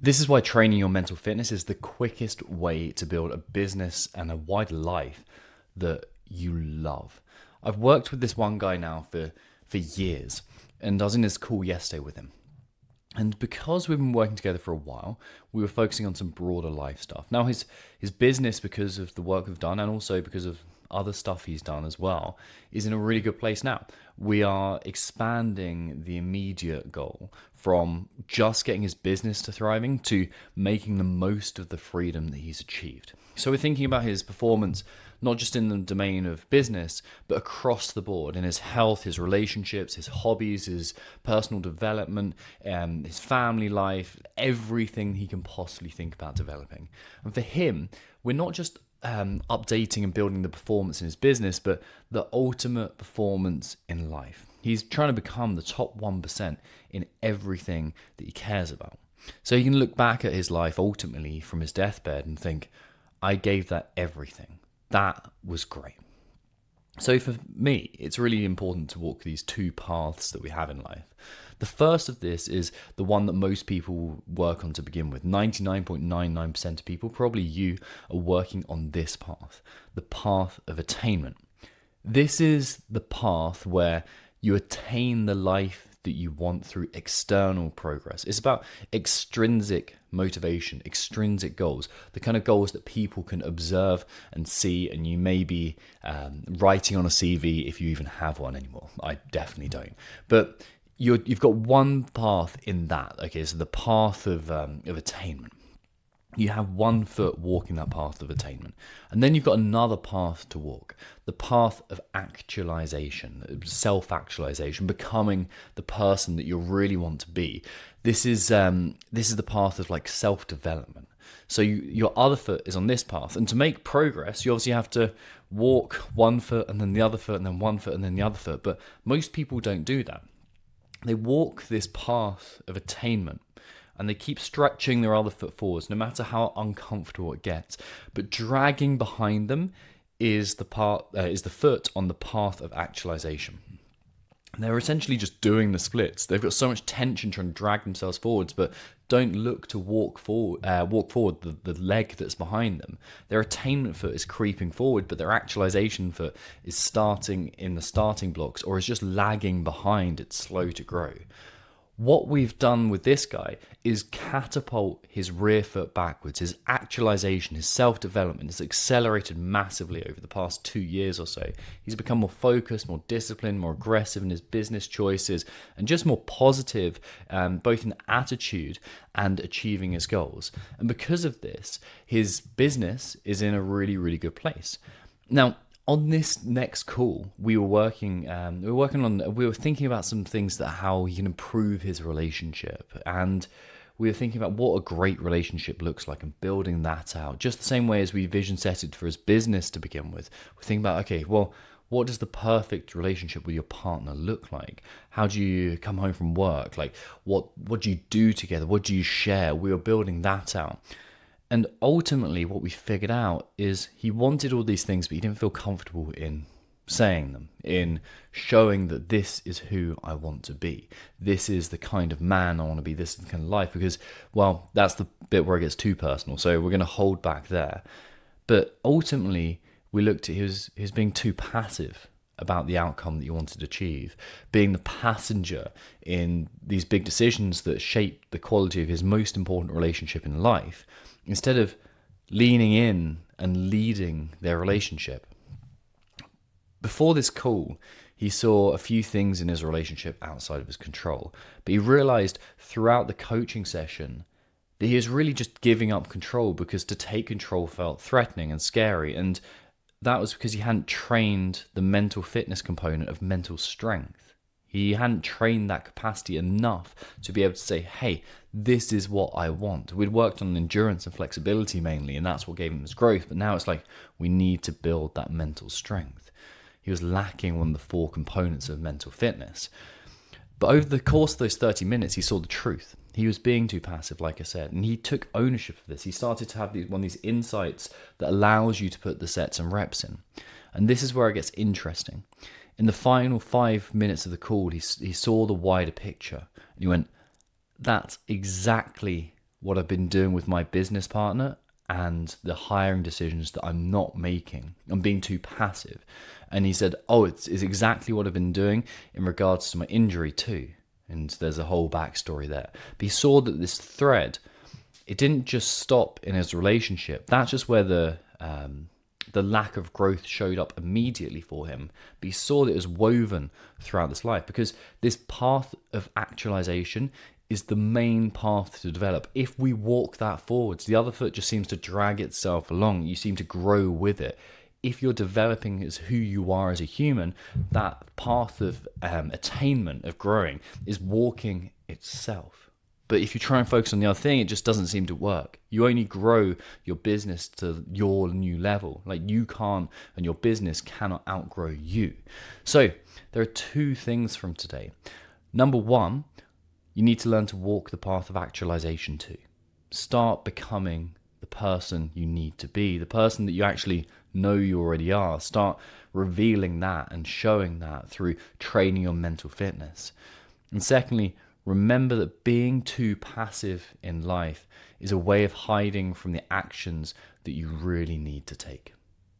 This is why training your mental fitness is the quickest way to build a business and a wide life that you love. I've worked with this one guy now for years, and I was in this call yesterday with him. And because we've been working together for a while, we were focusing on some broader life stuff. Now, his business, because of the work we've done and also because of other stuff he's done as well, is in a really good place now. We are expanding the immediate goal from just getting his business to thriving to making the most of the freedom that he's achieved. So we're thinking about his performance, not just in the domain of business, but across the board in his health, his relationships, his hobbies, his personal development, his family life, everything he can possibly think about developing. And for him, we're not just updating and building the performance in his business, but the ultimate performance in life. He's trying to become the top 1% in everything that he cares about. So he can look back at his life ultimately from his deathbed and think, I gave that everything. That was great. So for me, it's really important to walk these two paths that we have in life. The first of this is the one that most people work on to begin with. 99.99% of people, probably you, are working on this path, the path of attainment. This is the path where you attain the life that you want through external progress. It's about extrinsic motivation, extrinsic goals, the kind of goals that people can observe and see, and you may be writing on a CV if you even have one anymore. I definitely don't. But you've got one path in that. Okay, so the path of attainment. You have one foot walking that path of attainment. And then you've got another path to walk, the path of actualization, self-actualization, becoming the person that you really want to be. This is the path of like self-development. So your other foot is on this path. And to make progress, you obviously have to walk one foot and then the other foot and then one foot and then the other foot. But most people don't do that. They walk this path of attainment and they keep stretching their other foot forwards, no matter how uncomfortable it gets. But dragging behind them is the foot on the path of actualization. And they're essentially just doing the splits. They've got so much tension trying to drag themselves forwards, but don't look to walk forward the leg that's behind them. Their attainment foot is creeping forward, but their actualization foot is starting in the starting blocks or is just lagging behind. It's slow to grow. What we've done with this guy is catapult his rear foot backwards. His actualization, his self-development has accelerated massively over the past 2 years or so. He's become more focused, more disciplined, more aggressive in his business choices, and just more positive, both in attitude and achieving his goals. And because of this, his business is in a really, really good place. Now, on this next call, we were thinking about some things that how he can improve his relationship, and we were thinking about what a great relationship looks like and building that out. Just the same way as we vision set it for his business to begin with, we're thinking about, okay, well, what does the perfect relationship with your partner look like? How do you come home from work? Like, what do you do together? What do you share? We were building that out. And ultimately, what we figured out is he wanted all these things, but he didn't feel comfortable in saying them, in showing that this is who I want to be. This is the kind of man I want to be. This is the kind of life. Because, well, that's the bit where it gets too personal. So we're going to hold back there. But ultimately, we looked at his being too passive about the outcome that you wanted to achieve, being the passenger in these big decisions that shape the quality of his most important relationship in life, instead of leaning in and leading their relationship. Before this call, he saw a few things in his relationship outside of his control, but he realized throughout the coaching session that he was really just giving up control because to take control felt threatening and scary, and that was because he hadn't trained the mental fitness component of mental strength. He hadn't trained that capacity enough to be able to say, hey, this is what I want. We'd worked on endurance and flexibility mainly, and that's what gave him his growth. But now it's like, we need to build that mental strength. He was lacking one of the 4 components of mental fitness. But over the course of those 30 minutes, he saw the truth. He was being too passive, like I said, and he took ownership of this. He started to have one of these insights that allows you to put the sets and reps in. And this is where it gets interesting. In the final 5 minutes of the call, he saw the wider picture. And he went, that's exactly what I've been doing with my business partner and the hiring decisions that I'm not making. I'm being too passive. And he said, oh, it's exactly what I've been doing in regards to my injury too. And there's a whole backstory there. But he saw that this thread, it didn't just stop in his relationship. That's just where the lack of growth showed up immediately for him. But he saw that it was woven throughout this life, because this path of actualization is the main path to develop. If we walk that forwards, the other foot just seems to drag itself along. You seem to grow with it. If you're developing as who you are as a human, that path of attainment, of growing, is walking itself. But if you try and focus on the other thing, it just doesn't seem to work. You only grow your business to your new level. Like, you can't, and your business cannot outgrow you. So there are two things from today. Number one, you need to learn to walk the path of actualization too. Start becoming the person you need to be, the person that you actually know you already are. Start revealing that and showing that through training your mental fitness. And secondly, remember that being too passive in life is a way of hiding from the actions that you really need to take.